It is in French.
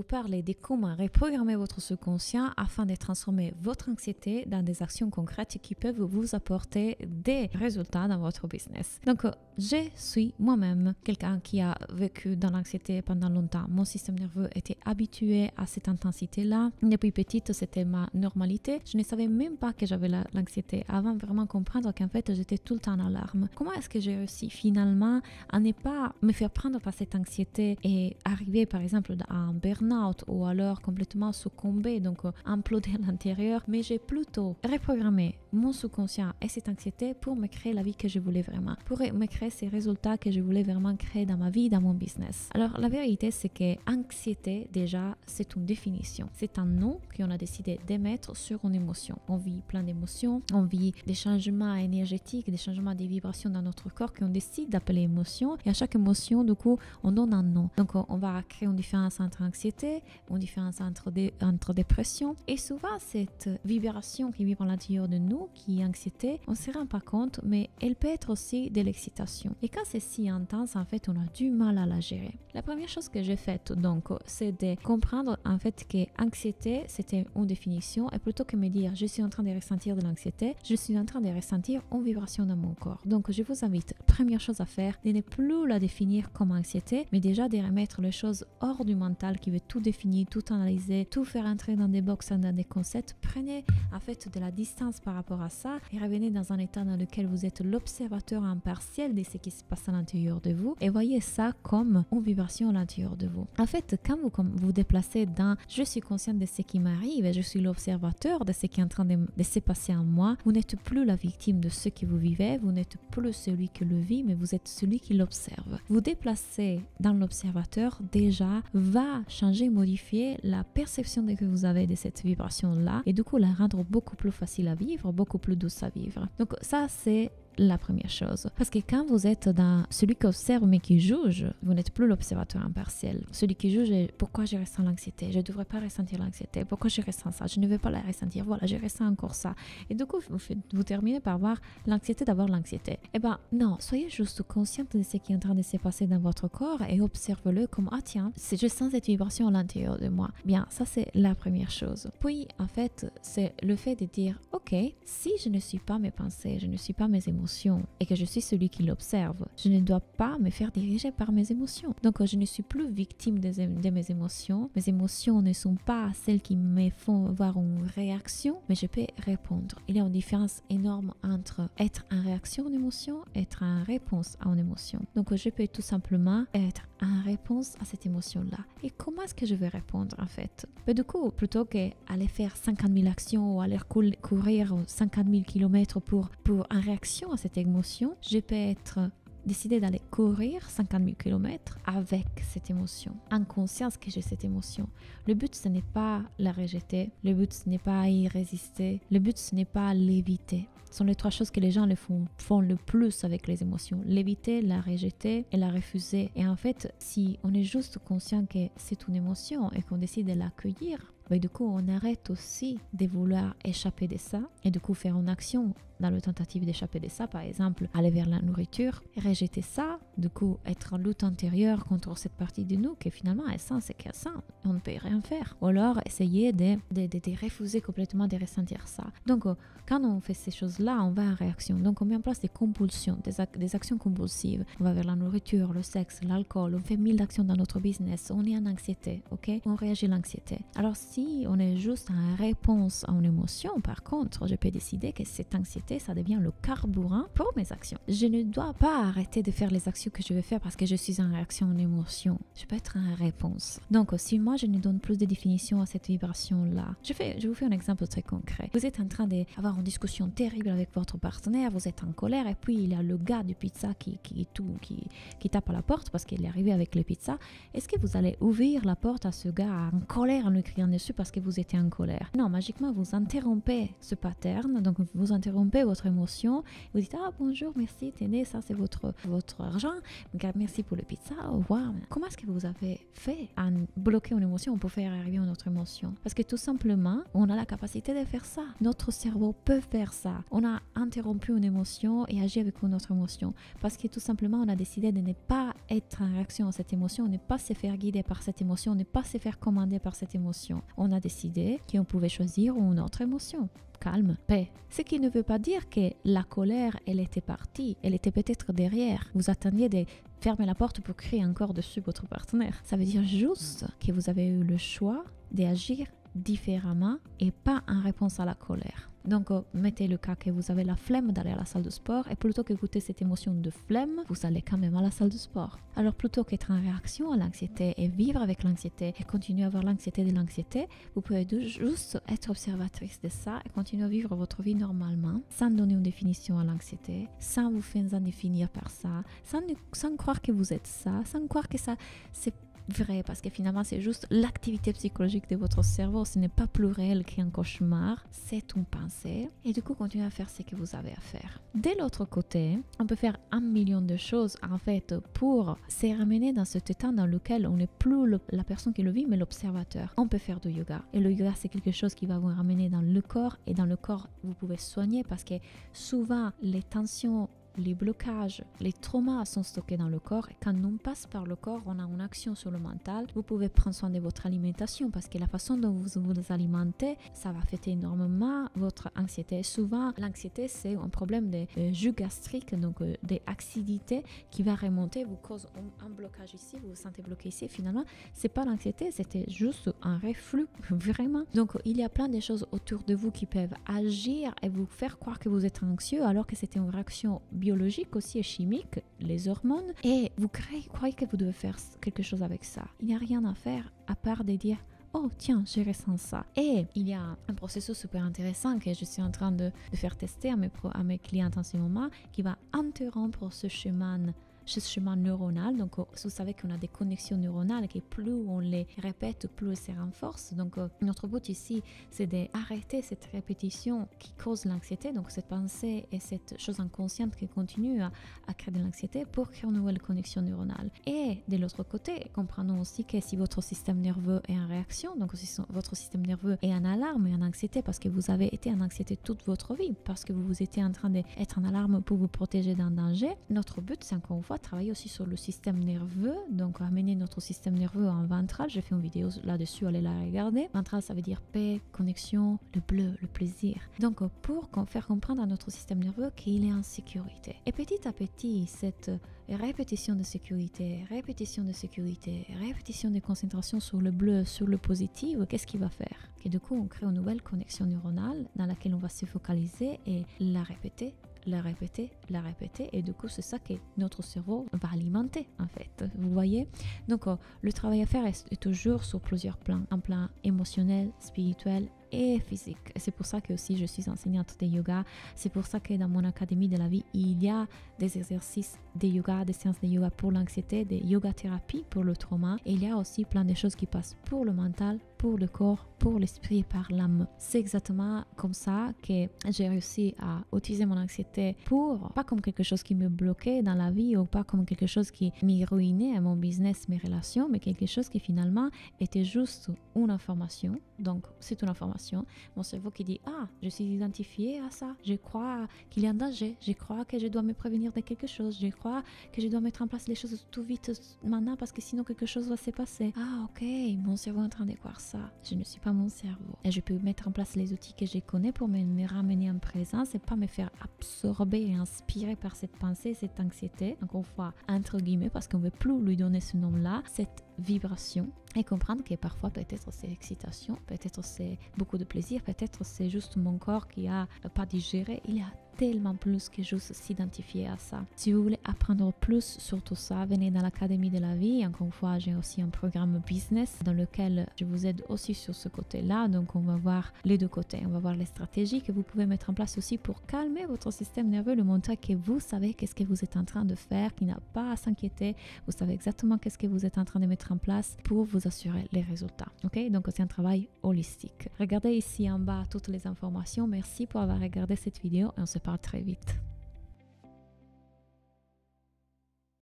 Parler de comment reprogrammer votre subconscient afin de transformer votre anxiété dans des actions concrètes qui peuvent vous apporter des résultats dans votre business. Donc, je suis moi-même quelqu'un qui a vécu dans l'anxiété pendant longtemps. Mon système nerveux était habitué à cette intensité-là. Depuis petite, c'était ma normalité. Je ne savais même pas que j'avais l'anxiété avant vraiment comprendre qu'en fait, j'étais tout le temps en alarme. Comment est-ce que j'ai réussi finalement à ne pas me faire prendre par cette anxiété et arriver par exemple à un burn-out ou alors complètement succomber, donc imploder à l'intérieur, mais j'ai plutôt reprogrammé mon subconscient et cette anxiété pour me créer la vie que je voulais vraiment, pour me créer ces résultats que je voulais vraiment créer dans ma vie, dans mon business. Alors la vérité, c'est que anxiété, déjà, c'est une définition. C'est un nom qu'on a décidé d'émettre sur une émotion. On vit plein d'émotions, on vit des changements énergétiques, des changements des vibrations dans notre corps qu'on décide d'appeler émotion, et à chaque émotion, du coup, on donne un nom. Donc on va créer une différence entre anxiété, une différence entre dépression, et souvent cette vibration qui vibre à l'intérieur de nous, qui est anxiété, on ne se rend pas compte, mais elle peut être aussi de l'excitation. Et quand c'est si intense, en fait, on a du mal à la gérer. La première chose que j'ai faite, donc, c'est de comprendre en fait que anxiété, c'était une définition, et plutôt que me dire je suis en train de ressentir de l'anxiété, je suis en train de ressentir une vibration dans mon corps. Donc, je vous invite, première chose à faire, de ne plus la définir comme anxiété, mais déjà de remettre les choses hors du mental qui veut tout définir, tout analyser, tout faire entrer dans des boxes, dans des concepts. Prenez en fait de la distance par rapport à ça et revenez dans un état dans lequel vous êtes l'observateur impartial de ce qui se passe à l'intérieur de vous et voyez ça comme une vibration à l'intérieur de vous. En fait, quand vous déplacez dans je suis consciente de ce qui m'arrive et je suis l'observateur de ce qui est en train de se passer en moi, vous n'êtes plus la victime de ce que vous vivez, vous n'êtes plus celui qui le vit, mais vous êtes celui qui l'observe. Vous déplacer dans l'observateur déjà va changer, modifier la perception que vous avez de cette vibration-là et du coup la rendre beaucoup plus facile à vivre, beaucoup plus douce à vivre. Donc ça, c'est la première chose. Parce que quand vous êtes dans celui qui observe mais qui juge, vous n'êtes plus l'observateur impartial. Celui qui juge est pourquoi je ressens l'anxiété, je ne devrais pas ressentir l'anxiété, pourquoi je ressens ça, je ne vais pas la ressentir, voilà, je ressens encore ça. Et du coup, vous terminez par avoir l'anxiété d'avoir l'anxiété. Eh ben non, soyez juste consciente de ce qui est en train de se passer dans votre corps et observez-le comme ah tiens, si je sens cette vibration à l'intérieur de moi. Bien, ça c'est la première chose. Puis en fait, c'est le fait de dire ok, si je ne suis pas mes pensées, je ne suis pas mes émotions et que je suis celui qui l'observe, je ne dois pas me faire diriger par mes émotions. Donc je ne suis plus victime de mes émotions. Mes émotions ne sont pas celles qui me font avoir une réaction, mais je peux répondre. Il y a une différence énorme entre être en réaction à une émotion et être en réponse à une émotion. Donc je peux tout simplement être en réponse à cette émotion-là. Et comment est-ce que je vais répondre en fait? Mais du coup, plutôt qu'aller faire 50 000 actions ou aller courir 50 000 km pour en réaction à cette émotion, je peux décider d'aller courir 50 000 km avec cette émotion, en conscience que j'ai cette émotion. Le but, ce n'est pas la rejeter, le but, ce n'est pas y résister, le but, ce n'est pas l'éviter. Ce sont les trois choses que les gens font le plus avec les émotions. L'éviter, la rejeter et la refuser. Et en fait, si on est juste conscient que c'est une émotion et qu'on décide de l'accueillir, ben du coup, on arrête aussi de vouloir échapper de ça et du coup faire une action dans la tentative d'échapper de ça, par exemple, aller vers la nourriture, rejeter ça, du coup, être en lutte intérieure contre cette partie de nous qui finalement est sain, c'est qu'elle est sain, on ne peut rien faire. Ou alors essayer de refuser complètement de ressentir ça. Donc, quand on fait ces choses-là, on va en réaction. Donc, on met en place des compulsions, des actions compulsives. On va vers la nourriture, le sexe, l'alcool, on fait 1000 actions dans notre business, on est en anxiété, ok? On réagit à l'anxiété. Alors, si on est juste en réponse à une émotion, par contre, je peux décider que cette anxiété, ça devient le carburant pour mes actions. Je ne dois pas arrêter de faire les actions ce que je vais faire parce que je suis en réaction, en émotion. Je peux être en réponse. Donc, si moi, je ne donne plus de définition à cette vibration-là, je vous fais un exemple très concret. Vous êtes en train d'avoir une discussion terrible avec votre partenaire, vous êtes en colère, et puis il y a le gars du pizza qui tape à la porte parce qu'il est arrivé avec le pizza. Est-ce que vous allez ouvrir la porte à ce gars en colère en lui criant dessus parce que vous étiez en colère? Non, magiquement, vous interrompez ce pattern, donc vous interrompez votre émotion, vous dites « Ah, bonjour, merci, tenez, ça c'est votre argent, merci pour le pizza, au revoir. » Comment est-ce que vous avez fait à bloquer une émotion pour faire arriver une autre émotion? Parce que tout simplement, on a la capacité de faire ça. Notre cerveau peut faire ça. On a interrompu une émotion et agi avec une autre émotion. Parce que tout simplement, on a décidé de ne pas être en réaction à cette émotion, ne pas se faire guider par cette émotion, ne pas se faire commander par cette émotion. On a décidé qu'on pouvait choisir une autre émotion. Calme, paix. Ce qui ne veut pas dire que la colère, elle était partie, elle était peut-être derrière. Vous attendiez de fermer la porte pour crier encore dessus votre partenaire. Ça veut dire juste que vous avez eu le choix d'agir différemment et pas en réponse à la colère. Donc, mettez le cas que vous avez la flemme d'aller à la salle de sport et plutôt qu'écouter cette émotion de flemme, vous allez quand même à la salle de sport. Alors, plutôt qu'être en réaction à l'anxiété et vivre avec l'anxiété et continuer à avoir l'anxiété de l'anxiété, vous pouvez juste être observatrice de ça et continuer à vivre votre vie normalement sans donner une définition à l'anxiété, sans vous faire définir par ça, sans croire que vous êtes ça, sans croire que ça, c'est vrai, parce que finalement c'est juste l'activité psychologique de votre cerveau, ce n'est pas plus réel qu'un cauchemar, c'est une pensée, et du coup continuez à faire ce que vous avez à faire. De l'autre côté, on peut faire 1 million de choses en fait pour se ramener dans cet état dans lequel on n'est plus la personne qui le vit mais l'observateur. On peut faire du yoga, et le yoga c'est quelque chose qui va vous ramener dans le corps, et dans le corps vous pouvez soigner parce que souvent les tensions, les blocages, les traumas sont stockés dans le corps, et quand on passe par le corps, on a une action sur le mental. Vous pouvez prendre soin de votre alimentation parce que la façon dont vous vous alimentez, ça va affecter énormément votre anxiété. Souvent, l'anxiété, c'est un problème de jus gastrique, donc d'acidité qui va remonter, vous cause un blocage ici, vous vous sentez bloqué ici. Finalement, c'est pas l'anxiété, c'était juste un reflux, vraiment. Donc, il y a plein de choses autour de vous qui peuvent agir et vous faire croire que vous êtes anxieux alors que c'était une réaction biologique aussi et chimique, les hormones, et vous croyez que vous devez faire quelque chose avec ça. Il n'y a rien à faire à part de dire « Oh tiens, je ressens ça ». Et il y a un processus super intéressant que je suis en train de faire tester à mes clients en ce moment qui va interrompre ce chemin neuronal. Donc vous savez qu'on a des connexions neuronales et plus on les répète, plus elles se renforcent. Donc notre but ici, c'est d'arrêter cette répétition qui cause l'anxiété, donc cette pensée et cette chose inconsciente qui continue à créer de l'anxiété pour créer une nouvelle connexion neuronale. Et de l'autre côté, comprenons aussi que si votre système nerveux est en réaction, donc si votre système nerveux est en alarme et en anxiété parce que vous avez été en anxiété toute votre vie, parce que vous étiez en train d'être en alarme pour vous protéger d'un danger, notre but, c'est encore une fois travailler aussi sur le système nerveux, donc amener notre système nerveux en ventral. J'ai fait une vidéo là-dessus, allez la regarder. Ventral, ça veut dire paix, connexion, le bleu, le plaisir. Donc pour faire comprendre à notre système nerveux qu'il est en sécurité. Et petit à petit, cette répétition de sécurité, répétition de concentration sur le bleu, sur le positif, qu'est-ce qu'il va faire? Et du coup, on crée une nouvelle connexion neuronale dans laquelle on va se focaliser et la répéter, et du coup c'est ça que notre cerveau va alimenter en fait, vous voyez. Donc le travail à faire est toujours sur plusieurs plans, un plan émotionnel, spirituel et physique. Et c'est pour ça que aussi je suis enseignante de yoga, c'est pour ça que dans mon académie de la vie il y a des exercices de yoga, des séances de yoga pour l'anxiété, des yoga thérapies pour le trauma, et il y a aussi plein de choses qui passent pour le mental, pour le corps, pour l'esprit et par l'âme. C'est exactement comme ça que j'ai réussi à utiliser mon anxiété pour, pas comme quelque chose qui me bloquait dans la vie ou pas comme quelque chose qui m'y ruinait à mon business, mes relations, mais quelque chose qui finalement était juste une information. Donc c'est une information, mon cerveau qui dit « Ah, je suis identifié à ça, je crois qu'il y a un danger, je crois que je dois me prévenir de quelque chose, je crois que je dois mettre en place les choses tout vite maintenant parce que sinon quelque chose va se passer. Ah ok, mon cerveau est en train de croire ça. Je ne suis pas mon cerveau. Et je peux mettre en place les outils que je connais pour me ramener en présence et pas me faire absorber et inspirer par cette pensée, cette anxiété. Encore une fois, entre guillemets, parce qu'on ne veut plus lui donner ce nom-là, cette vibration, et comprendre que parfois peut-être c'est excitation, peut-être c'est beaucoup de plaisir, peut-être c'est juste mon corps qui a pas digéré. Il y a tellement plus que juste s'identifier à ça. Si vous voulez apprendre plus sur tout ça, venez dans l'Académie de la vie. Encore une fois, j'ai aussi un programme business dans lequel je vous aide aussi sur ce côté-là. Donc, on va voir les deux côtés. On va voir les stratégies que vous pouvez mettre en place aussi pour calmer votre système nerveux, le montrer que vous savez qu'est-ce que vous êtes en train de faire, qu'il n'a pas à s'inquiéter. Vous savez exactement qu'est-ce que vous êtes en train de mettre en place pour vous assurer les résultats. Ok? Donc, c'est un travail holistique. Regardez ici en bas toutes les informations. Merci pour avoir regardé cette vidéo et on se parle très vite.